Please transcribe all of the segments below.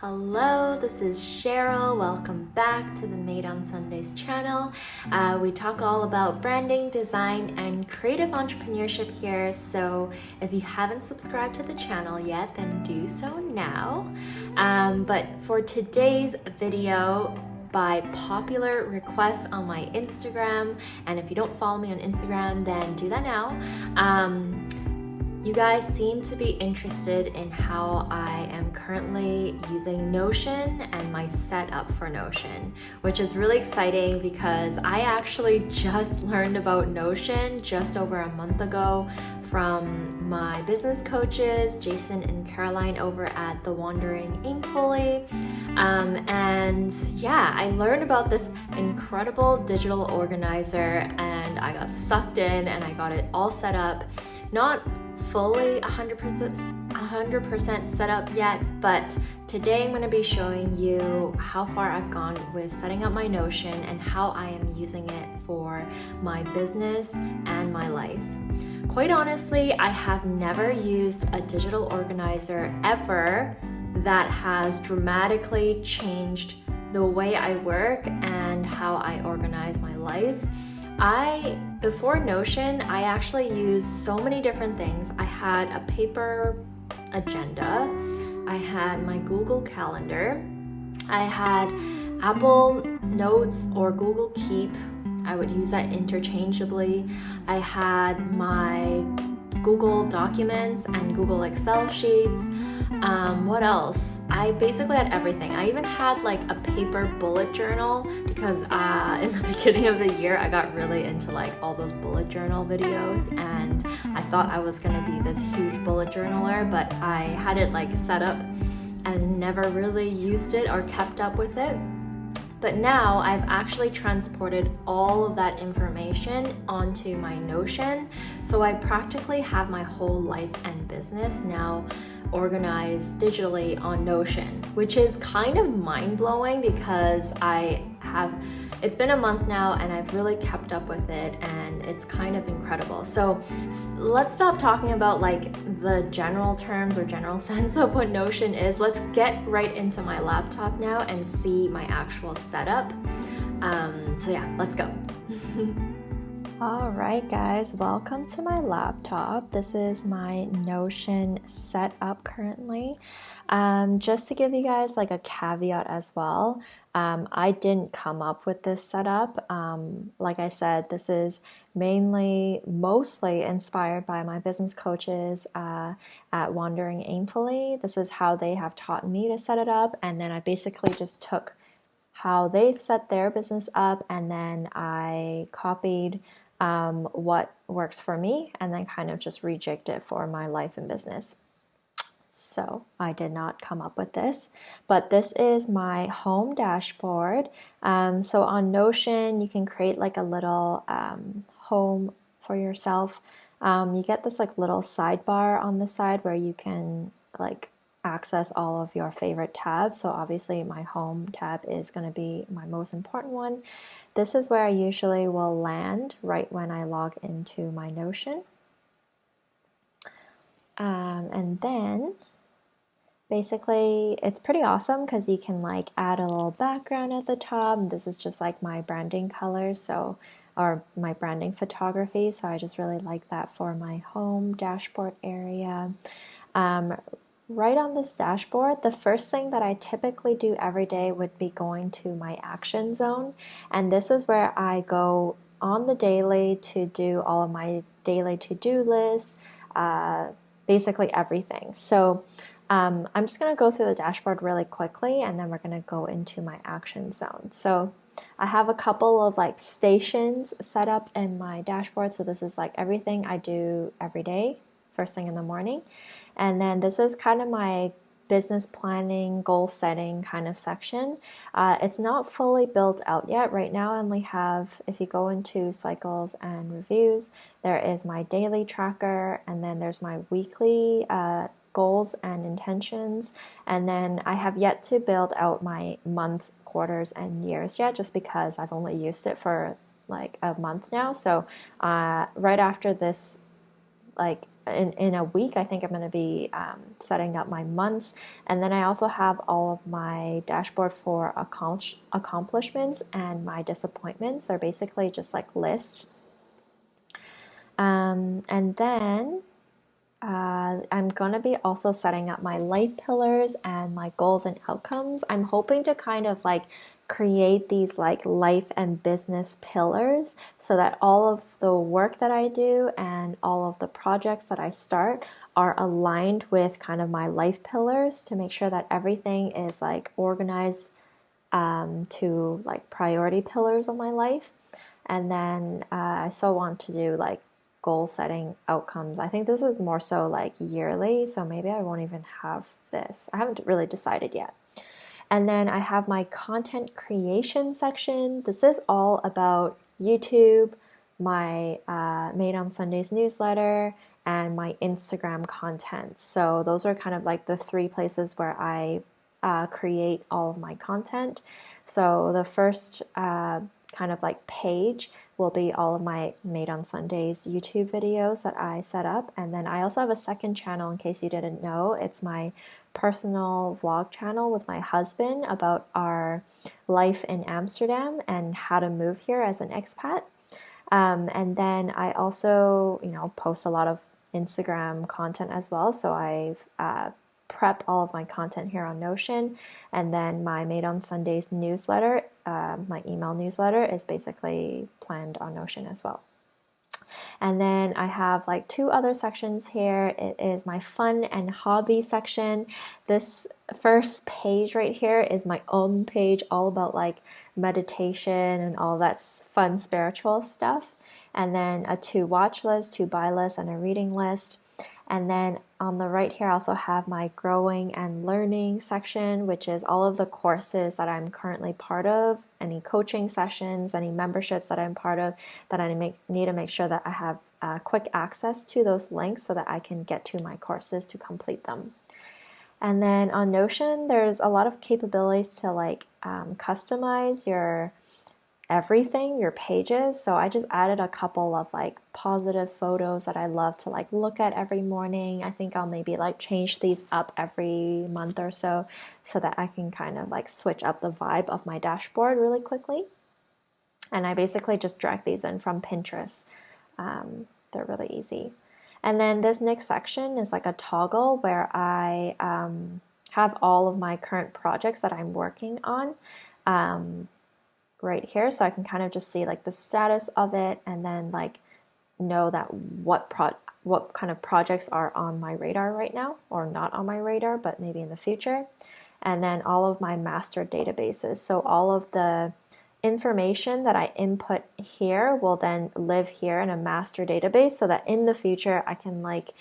Hello, this is Cheryl. Welcome back to the Made on Sundays channel. We talk all about branding, design, and creative entrepreneurship here. So if you haven't subscribed to the channel yet, then do so now. But for today's video, by popular requests on my Instagram, and if you don't follow me on Instagram, then do that now. You guys seem to be interested in how I am currently using Notion and my setup for Notion, which is really exciting because I actually just learned about Notion just over a month ago from my business coaches, Jason and Caroline over at the Wandering Aimfully. And yeah, I learned about this incredible digital organizer and I got sucked in and I got it all set up. Not fully 100% set up yet, but today I'm going to be showing you how far I've gone with setting up my Notion and how I am using it for my business and my life. Quite honestly, I have never used a digital organizer ever that has dramatically changed the way I work and how I organize my life. Before Notion, I actually used so many different things. I had a paper agenda, I had my Google Calendar, I had Apple Notes or Google Keep. I would use that interchangeably. I had my Google Documents and Google Excel sheets. What else? I basically had everything. I even had like a paper bullet journal because in the beginning of the year I got really into like all those bullet journal videos and I thought I was gonna be this huge bullet journaler, but I had it like set up and never really used it or kept up with it. But now I've actually transported all of that information onto my Notion. So I practically have my whole life and business now organized digitally on Notion, which is kind of mind-blowing because it's been a month now and I've really kept up with it and it's kind of incredible. So let's stop talking about like the general terms or general sense of what Notion is. Let's get right into my laptop now and see my actual setup. So yeah, let's go. All right, guys, welcome to my laptop. This is my Notion setup currently. Just to give you guys like a caveat as well, I didn't come up with this setup. Like I said, this is mostly inspired by my business coaches at Wandering Aimfully. This is how they have taught me to set it up, and then I basically just took how they've set their business up and then I copied what works for me and then kind of just rejigged it for my life and business. So I did not come up with this, but this is my home dashboard. So on Notion, you can create like a little home for yourself. You get this like little sidebar on the side where you can like access all of your favorite tabs. So obviously my home tab is going to be my most important one. This is where I usually will land right when I log into my Notion. And then basically it's pretty awesome because you can like add a little background at the top. This is just like my branding colors, or my branding photography. So I just really like that for my home dashboard area. Right on this dashboard, the first thing that I typically do every day would be going to my action zone. And this is where I go on the daily to do all of my daily to-do lists, basically everything. So I'm just going to go through the dashboard really quickly and then we're going to go into my action zone. So I have a couple of like stations set up in my dashboard. So this is like everything I do every day, first thing in the morning. And then this is kind of my business planning, goal setting kind of section. It's not fully built out yet. Right now I only have, if you go into cycles and reviews, there is my daily tracker and then there's my weekly goals and intentions. And then I have yet to build out my months, quarters, and years yet, just because I've only used it for like a month now. So right after this like in a week, I think I'm going to be setting up my months. And then I also have all of my dashboard for accomplishments and my disappointments. They're basically just like lists. And then I'm going to be also setting up my life pillars and my goals and outcomes. I'm hoping to kind of like create these like life and business pillars so that all of the work that I do and all of the projects that I start are aligned with kind of my life pillars to make sure that everything is like organized to like priority pillars of my life. And then I still want to do like goal setting outcomes. I think this is more so like yearly, so maybe I won't even have this. I haven't really decided yet. And then I have my content creation section. This is all about YouTube, my Made on Sundays newsletter, and my Instagram content. So those are kind of like the three places where I create all of my content. So the first kind of like page will be all of my Made on Sundays YouTube videos that I set up. And then I also have a second channel in case you didn't know. It's my personal vlog channel with my husband about our life in Amsterdam and how to move here as an expat. And then I also, post a lot of Instagram content as well. So I've prep all of my content here on Notion. And then my Made on Sundays newsletter, my email newsletter, is basically planned on Notion as well. And then I have like two other sections here. It is my fun and hobby section. This first page right here is my own page, all about like meditation and all that fun spiritual stuff. And then a to watch list, to buy list, and a reading list. And then on the right here, I also have my growing and learning section, which is all of the courses that I'm currently part of, any coaching sessions, any memberships that I'm part of, that I need to make sure that I have quick access to those links so that I can get to my courses to complete them. And then on Notion, there's a lot of capabilities to like customize your everything, your pages. So I just added a couple of like positive photos that I love to like look at every morning. I think I'll maybe like change these up every month or so that I can kind of like switch up the vibe of my dashboard really quickly. And I basically just drag these in from Pinterest. They're really easy. And then this next section is like a toggle where I have all of my current projects that I'm working on right here, so I can kind of just see like the status of it, and then like know that what kind of projects are on my radar right now, or not on my radar, but maybe in the future. And then all of my master databases. So all of the information that I input here will then live here in a master database, so that in the future I can like,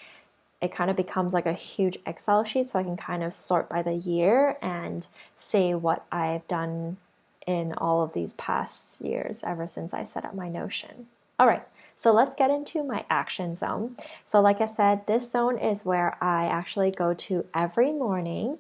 it kind of becomes like a huge Excel sheet, so I can kind of sort by the year and see what I've done in all of these past years ever since I set up my Notion. All right, so let's get into my action zone. So like I said, this zone is where I actually go to every morning.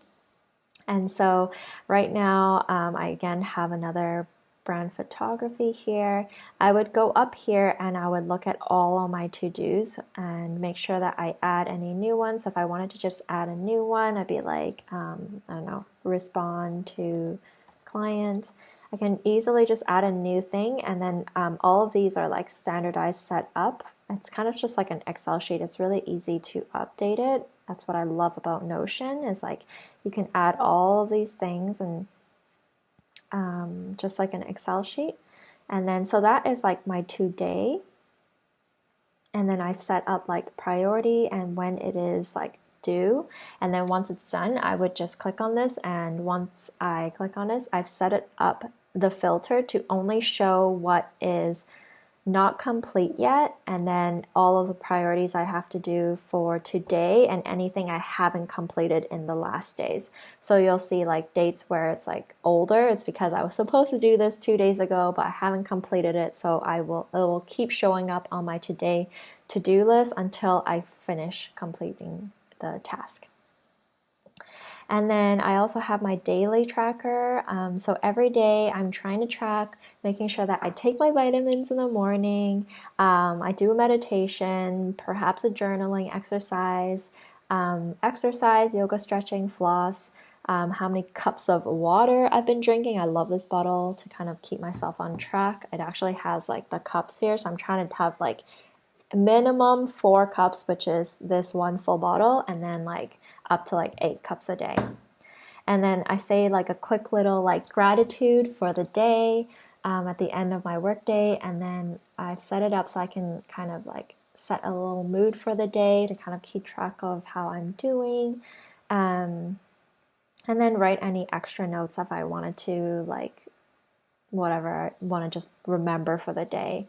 And so right now, I again have another brand photography here. I would go up here and I would look at all of my to-dos and make sure that I add any new ones. So if I wanted to just add a new one, I'd be like, I don't know, respond to client. I can easily just add a new thing, and then all of these are like standardized set up. It's kind of just like an Excel sheet. It's really easy to update it. That's what I love about Notion, is like you can add all of these things and just like an Excel sheet. And then so that is like my today. And then I've set up like priority and when it is like due. And then once it's done, I would just click on this. And once I click on this, I've set it up, the filter, to only show what is not complete yet, and then all of the priorities I have to do for today and anything I haven't completed in the last days. So you'll see like dates where it's like older. It's because I was supposed to do this 2 days ago, but I haven't completed it. So it will keep showing up on my today to-do list until I finish completing the task. And then I also have my daily tracker. So every day I'm trying to track, making sure that I take my vitamins in the morning. I do a meditation, perhaps a journaling exercise, yoga, stretching, floss. How many cups of water I've been drinking. I love this bottle to kind of keep myself on track. It actually has like the cups here, so I'm trying to have like minimum 4 cups, which is this one full bottle, and then like up to like 8 cups a day. And then I say like a quick little like gratitude for the day at the end of my workday, and then I've set it up so I can kind of like set a little mood for the day to kind of keep track of how I'm doing. And then write any extra notes if I wanted to, like whatever I want to just remember for the day.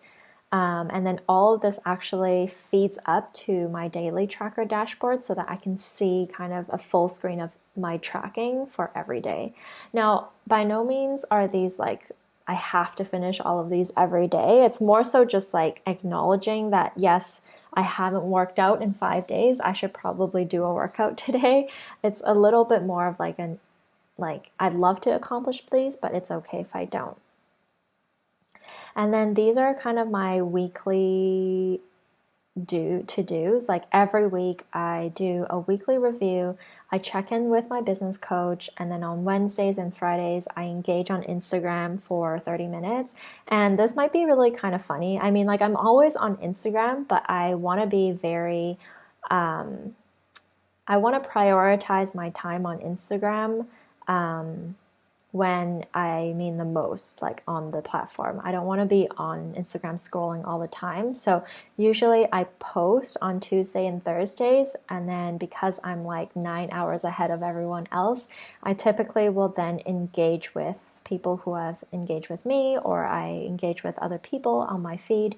And then all of this actually feeds up to my daily tracker dashboard so that I can see kind of a full screen of my tracking for every day. Now, by no means are these like, I have to finish all of these every day. It's more so just like acknowledging that, yes, I haven't worked out in 5 days. I should probably do a workout today. It's a little bit more of like I'd love to accomplish these, but it's okay if I don't. And then these are kind of my weekly to-dos. Like every week I do a weekly review. I check in with my business coach, and then on Wednesdays and Fridays I engage on Instagram for 30 minutes. And this might be really kind of funny. I mean, like I'm always on Instagram, but I want to be very I want to prioritize my time on Instagram when I mean the most, like on the platform. I don't want to be on Instagram scrolling all the time. So usually I post on Tuesday and Thursdays, and then because I'm like 9 hours ahead of everyone else, I typically will then engage with people who have engaged with me, or I engage with other people on my feed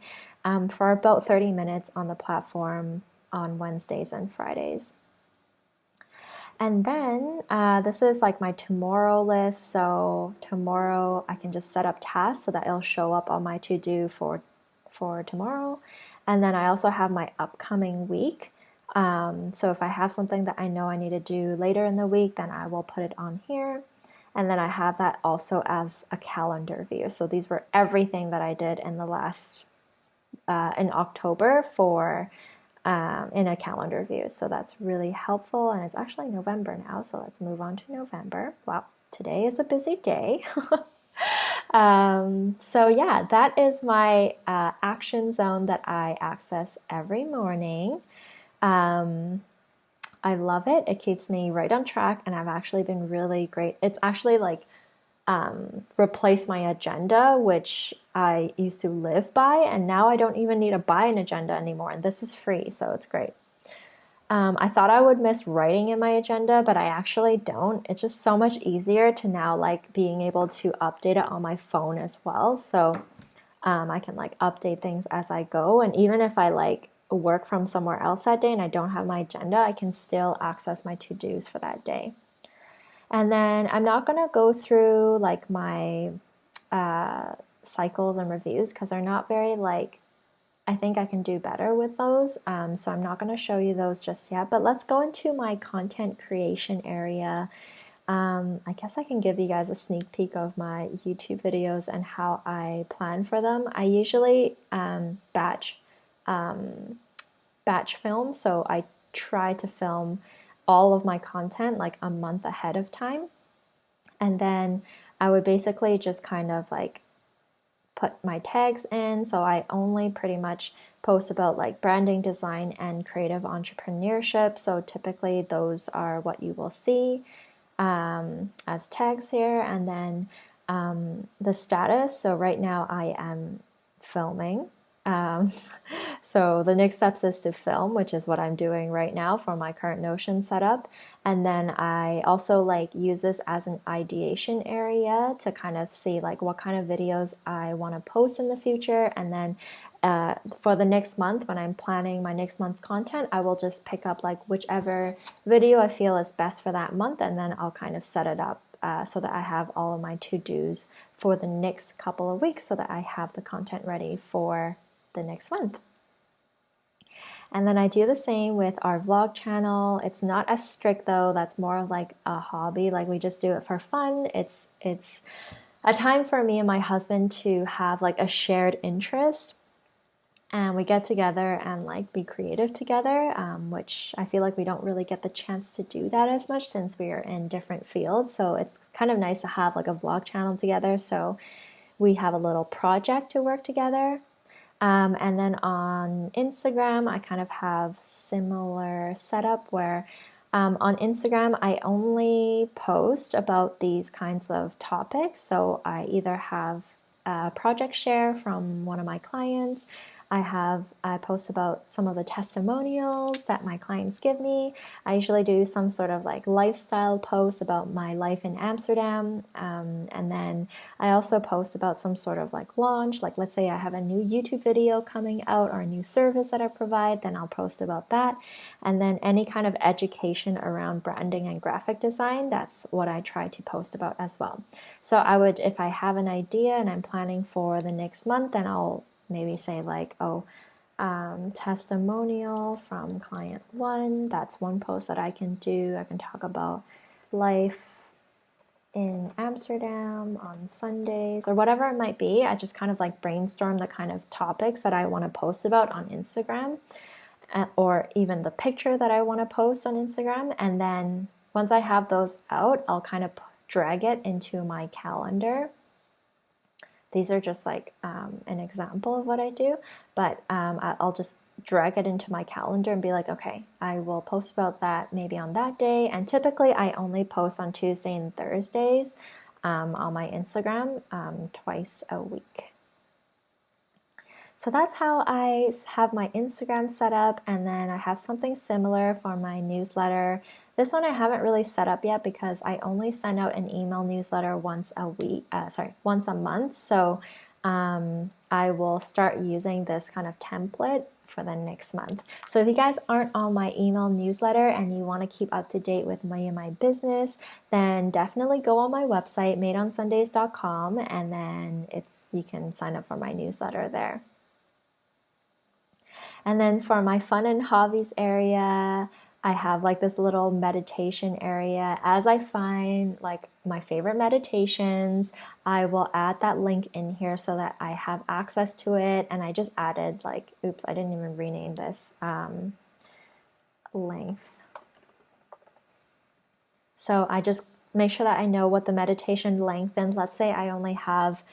for about 30 minutes on the platform on Wednesdays and Fridays. And then this is like my tomorrow list. So tomorrow I can just set up tasks so that it'll show up on my to-do for tomorrow. And then I also have my upcoming week. So if I have something that I know I need to do later in the week, then I will put it on here. And then I have that also as a calendar view. So these were everything that I did in the last in October for in a calendar view. So that's really helpful. And it's actually November now. So let's move on to November. Wow, today is a busy day. So yeah, that is my action zone that I access every morning. I love it. It keeps me right on track, and I've actually been really great. It's actually like replace my agenda, which I used to live by, and now I don't even need to buy an agenda anymore, and this is free, so it's great. I thought I would miss writing in my agenda, but I actually don't. It's just so much easier to now like being able to update it on my phone as well. So I can like update things as I go, and even if I like work from somewhere else that day and I don't have my agenda, I can still access my to-dos for that day. And then I'm not going to go through like my cycles and reviews because they're not very like, I think I can do better with those. So I'm not going to show you those just yet, but let's go into my content creation area. I guess I can give you guys a sneak peek of my YouTube videos and how I plan for them. I usually batch film, so I try to film all of my content like a month ahead of time. And then I would basically just kind of like put my tags in. So I only pretty much post about like branding, design, and creative entrepreneurship. So typically those are what you will see as tags here. And then the status. So right now I am filming. So the next steps is to film, which is what I'm doing right now for my current Notion setup. And then I also like use this as an ideation area to kind of see like what kind of videos I want to post in the future. And then for the next month, when I'm planning my next month's content, I will just pick up like whichever video I feel is best for that month, and then I'll kind of set it up so that I have all of my to-dos for the next couple of weeks so that I have the content ready for the next month. And then I do the same with our vlog channel. It's not as strict though. That's more of like a hobby. Like we just do it for fun. It's a time for me and my husband to have like a shared interest, and we get together and like be creative together, which I feel like we don't really get the chance to do that as much since we are in different fields. So it's kind of nice to have like a vlog channel together. So we have a little project to work together. And then on Instagram, I kind of have similar setup where on Instagram, I only post about these kinds of topics. So I either have a project share from one of my clients. I post about some of the testimonials that my clients give me. I usually do some sort of like lifestyle post about my life in Amsterdam. And then I also post about some sort of like launch, like let's say I have a new YouTube video coming out or a new service that I provide, then I'll post about that. And then any kind of education around branding and graphic design, that's what I try to post about as well. So I would, if I have an idea and I'm planning for the next month, then I'll maybe say like, testimonial from client one. That's one post that I can do. I can talk about life in Amsterdam on Sundays or whatever it might be. I just kind of like brainstorm the kind of topics that I want to post about on Instagram, or even the picture that I want to post on Instagram. And then once I have those out, I'll kind of drag it into my calendar. These are just like an example of what I do, but I'll just drag it into my calendar and be like, okay, I will post about that maybe on that day. And typically I only post on Tuesday and Thursdays on my Instagram twice a week. So that's how I have my Instagram set up, and then I have something similar for my newsletter. This one I haven't really set up yet because I only send out an email newsletter once a month. So I will start using this kind of template for the next month. So if you guys aren't on my email newsletter and you want to keep up to date with me and my business, then definitely go on my website, madeonsundays.com, and then you can sign up for my newsletter there. And then for my fun and hobbies area, I have like this little meditation area. As I find like my favorite meditations, I will add that link in here so that I have access to it. And I just added like, oops, I didn't even rename this length. So I just make sure that I know what the meditation length is. Let's say I only have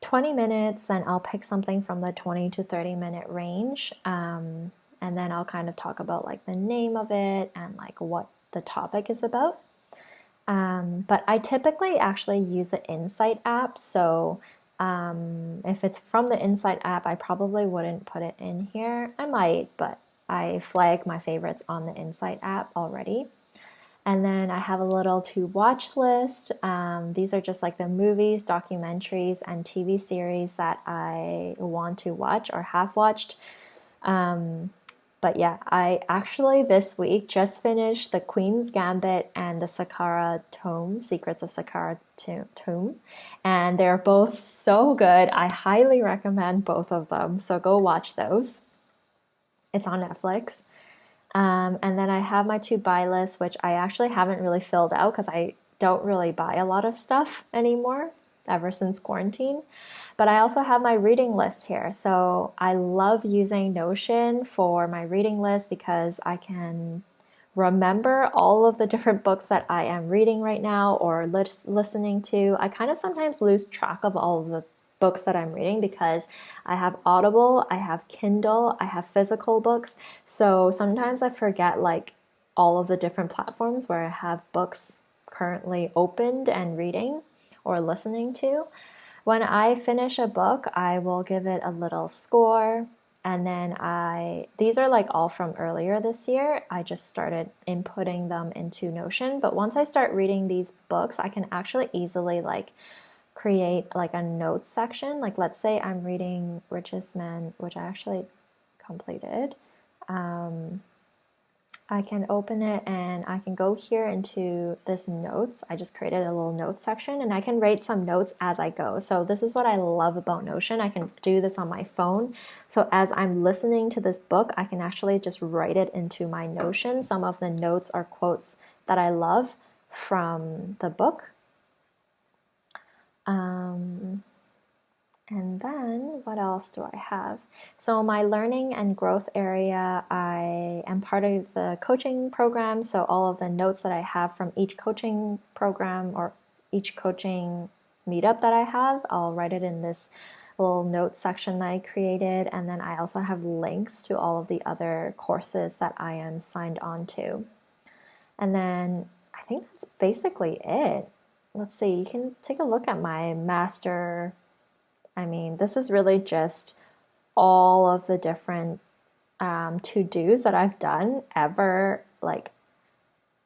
20 minutes, then I'll pick something from the 20 to 30-minute range. And then I'll kind of talk about like the name of it and like what the topic is about. But I typically actually use the Insight app. So if it's from the Insight app, I probably wouldn't put it in here. I might, but I flag my favorites on the Insight app already. And then I have a little to watch list. These are just like the movies, documentaries, and TV series that I want to watch or have watched. But yeah, I actually this week just finished The Queen's Gambit and the Sakara Tome, Secrets of Sakara Tome. And they're both so good. I highly recommend both of them. So go watch those. It's on Netflix. And then I have my to buy list, which I actually haven't really filled out because I don't really buy a lot of stuff anymore ever since quarantine. But I also have my reading list here. So I love using Notion for my reading list because I can remember all of the different books that I am reading right now or listening to. I kind of sometimes lose track of all of the books that I'm reading because I have Audible, I have Kindle, I have physical books. So sometimes I forget like all of the different platforms where I have books currently opened and reading or listening to. When I finish a book, I will give it a little score. And then these are like all from earlier this year. I just started inputting them into Notion. But once I start reading these books, I can actually easily like create like a notes section. Like let's say I'm reading Richest Man, which I actually completed. I can open it and I can go here into this notes. I just created a little notes section and I can write some notes as I go. So this is what I love about Notion. I can do this on my phone. So as I'm listening to this book, I can actually just write it into my Notion. Some of the notes are quotes that I love from the book. And then what else do I have? So my learning and growth area, I am part of the coaching program. So all of the notes that I have from each coaching program or each coaching meetup that I have, I'll write it in this little notes section that I created. And then I also have links to all of the other courses that I am signed on to. And then I think that's basically it. Let's see, you can take a look at my master. I mean, this is really just all of the different to-dos that I've done ever, like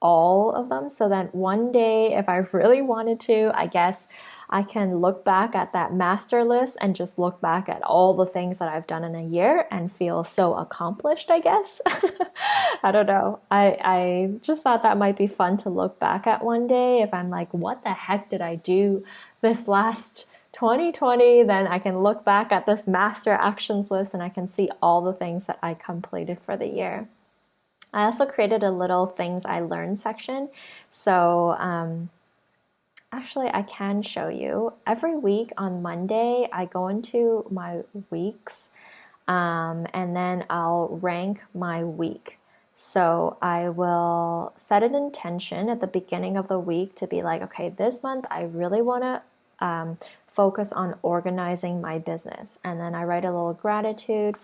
all of them. So that one day, if I really wanted to, I guess I can look back at that master list and just look back at all the things that I've done in a year and feel so accomplished, I guess. I don't know. I just thought that might be fun to look back at one day. If I'm like, what the heck did I do this last 2020, then I can look back at this master actions list and I can see all the things that I completed for the year. I also created a little things I learned section. So actually I can show you. Every week on Monday, I go into my weeks and then I'll rank my week. So I will set an intention at the beginning of the week to be like, okay, this month I really want to focus on organizing my business. And then I write a little gratitude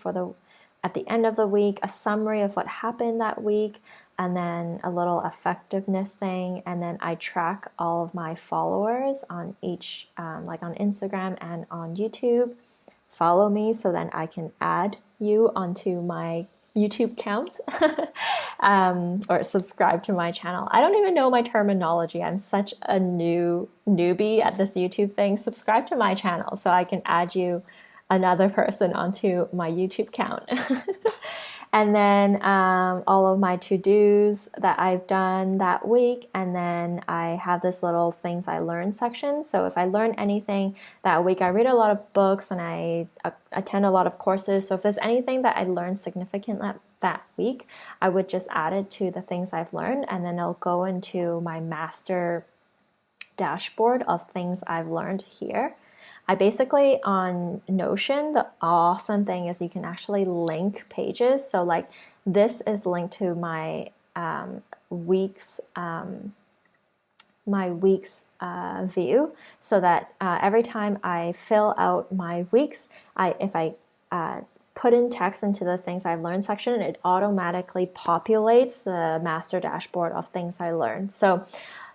at the end of the week, a summary of what happened that week, and then a little effectiveness thing. And then I track all of my followers on each, like on Instagram and on YouTube. Follow me so then I can add you onto my YouTube count or subscribe to my channel. I don't even know my terminology. I'm such a newbie at this YouTube thing. Subscribe to my channel so I can add you another person onto my YouTube count. And then all of my to-dos that I've done that week. And then I have this little things I learned section. So if I learn anything that week, I read a lot of books and I attend a lot of courses. So if there's anything that I learned significant that week, I would just add it to the things I've learned. And then it'll go into my master dashboard of things I've learned here. I basically, on Notion, the awesome thing is you can actually link pages. So like this is linked to my week's view, so that every time I fill out my weeks, if I put in text into the things I've learned section, it automatically populates the master dashboard of things I learned. So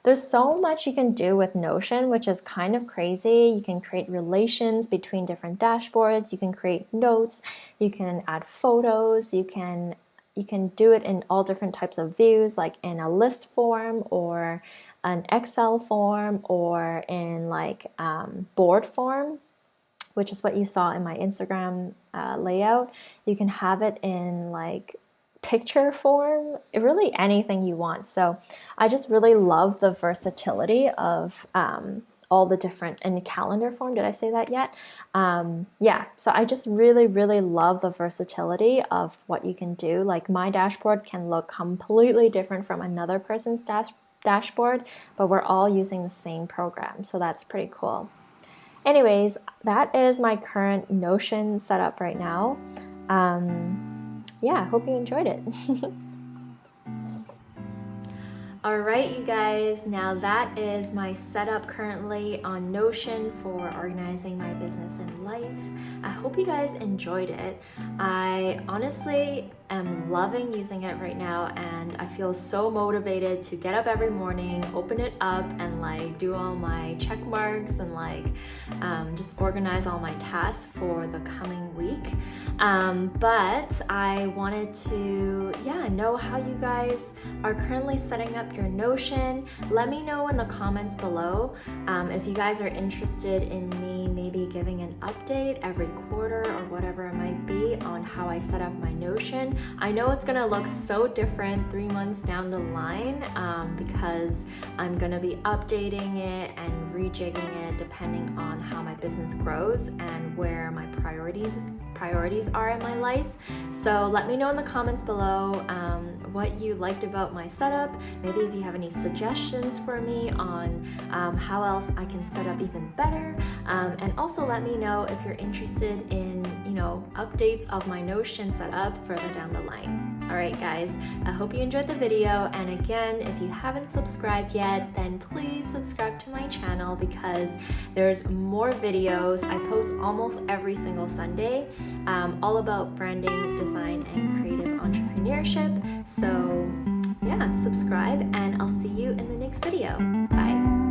there's so much you can do with Notion, which is kind of crazy. You can create relations between different dashboards. You can create notes. You can add photos. You can do it in all different types of views, like in a list form or an Excel form or in like board form, which is what you saw in my Instagram layout. You can have it in like picture form, really anything you want. So I just really love the versatility of all the different, in calendar form, did I say that yet? Yeah, so I just really, really love the versatility of what you can do. Like my dashboard can look completely different from another person's dashboard, but we're all using the same program. So that's pretty cool. Anyways, that is my current Notion setup right now. Yeah, I hope you enjoyed it. Alright, you guys, now that is my setup currently on Notion for organizing my business and life. I hope you guys enjoyed it. I honestly am loving using it right now, and I feel so motivated to get up every morning, open it up, and like do all my check marks and like just organize all my tasks for the coming week. But I wanted to, know how you guys are currently setting up your Notion. Let me know in the comments below if you guys are interested in me maybe giving an update every quarter or whatever it might be on how I set up my Notion. I know it's gonna look so different 3 months down the line because I'm gonna be updating it and rejigging it depending on how my business grows and where my priorities are in my life. So let me know in the comments below what you liked about my setup. Maybe if you have any suggestions for me on how else I can set up even better, and also let me know if you're interested in updates of my Notion setup further down the line. Alright guys, I hope you enjoyed the video, and again, if you haven't subscribed yet, then please subscribe to my channel because there's more videos. I post almost every single Sunday, all about branding, design, and creative entrepreneurship. So yeah, subscribe and I'll see you in the next video. Bye.